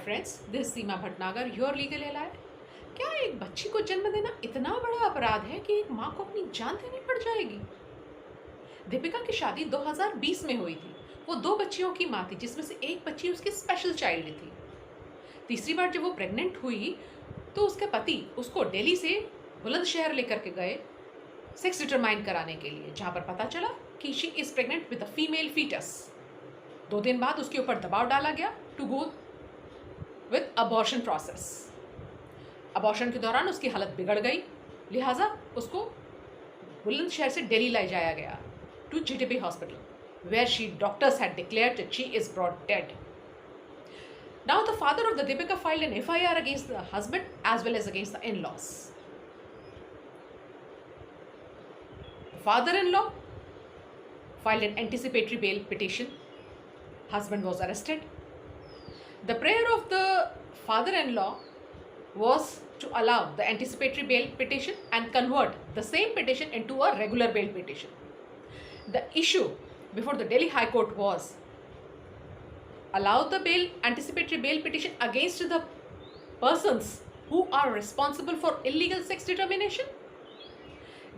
friends, this is Seema Bhatnagar, your legal ally. क्या एक बच्ची को जन्म देना इतना बड़ा अपराध है कि एक माँ को अपनी जान देनी पड़ जाएगी? दीपिका की शादी 2020 में हुई थी। वो 2 बच्चियों की माँ थी, जिसमें से एक बच्ची उसकी स्पेशल चाइल्ड थी। तीसरी बार जब वो प्रेग्नेंट हुई तो उसके पति उसको दिल्ली से बुलंदशहर लेकर के गए सेक्स डिटरमाइन कराने के लिए, जहाँ पर पता चला कि she is pregnant with a female foetus. 2 दिन बाद उसके ऊपर दबाव डाला गया to go with abortion process. Abortion के दौरान उसकी हालत बिगड़ गई, लिहाजा उसको बुलंदशहर से दिल्ली ले जाया गया to GTB hospital, where she doctors had declared that she is brought dead. Now the father of the Deepika filed an FIR against the husband as well as against the in-laws. The father-in-law filed an anticipatory bail petition. Husband was arrested. The prayer of the father-in-law was to allow the anticipatory bail petition and convert the same petition into a regular bail petition. The issue before the Delhi High Court was allow the anticipatory bail petition against the persons who are responsible for illegal sex determination.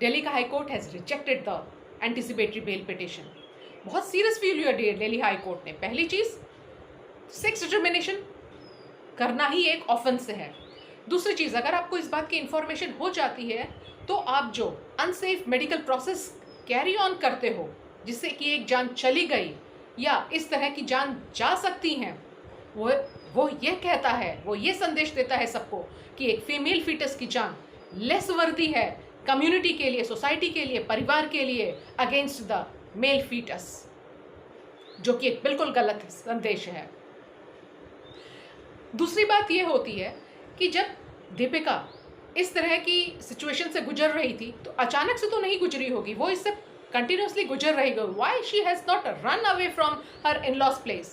Delhi High Court has rejected the anticipatory bail petition. बहुत serious view लिया Delhi high court ने। पहली चीज, sex determination करना ही एक offence है। दूसरी चीज, अगर आपको इस बात की इंफॉर्मेशन हो जाती है तो आप जो unsafe medical process carry on करते हो, जिससे कि एक जान चली गई या इस तरह की जान जा सकती हैं, वो ये कहता है, वो ये संदेश देता है सबको कि एक फीमेल फीटस की जान लेस वर्दी है कम्युनिटी के लिए, सोसाइटी के लिए, परिवार के लिए, अगेंस्ट द मेल फीटस, जो कि एक बिल्कुल गलत संदेश है। दूसरी बात ये होती है कि जब दीपिका इस तरह की सिचुएशन से गुजर रही थी तो अचानक से तो नहीं गुजरी होगी, वो इससे कंटिन्यूसली गुजर रही होगी। Why she has not run away from her in laws place?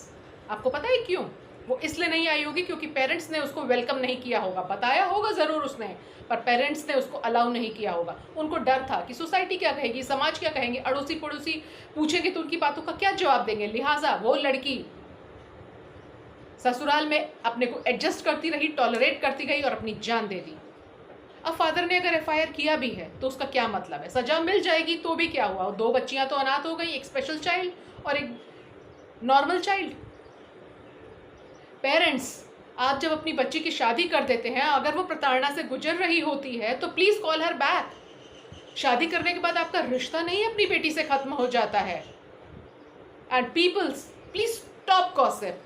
आपको पता है क्यों? वो इसलिए नहीं आई होगी क्योंकि पेरेंट्स ने उसको वेलकम नहीं किया होगा। बताया होगा ज़रूर उसने, पर पेरेंट्स ने उसको अलाउ नहीं किया होगा। उनको डर था कि सोसाइटी क्या कहेगी, समाज क्या कहेंगे, अड़ोसी पड़ोसी पूछेंगे तो उनकी बातों का क्या जवाब देंगे। लिहाजा वो लड़की ससुराल में अपने को एडजस्ट करती रही, टॉलरेट करती गई और अपनी जान दे दी। अब फादर ने अगर FIR किया भी है तो उसका क्या मतलब है? सजा मिल जाएगी तो भी क्या हुआ? 2 बच्चियां तो अनाथ हो गई, एक स्पेशल चाइल्ड और एक नॉर्मल चाइल्ड। पेरेंट्स, आप जब अपनी बच्ची की शादी कर देते हैं, अगर वो प्रताड़ना से गुजर रही होती है तो प्लीज कॉल हर बैक। शादी करने के बाद आपका रिश्ता नहीं अपनी बेटी से खत्म हो जाता है। And peoples, please stop gossip.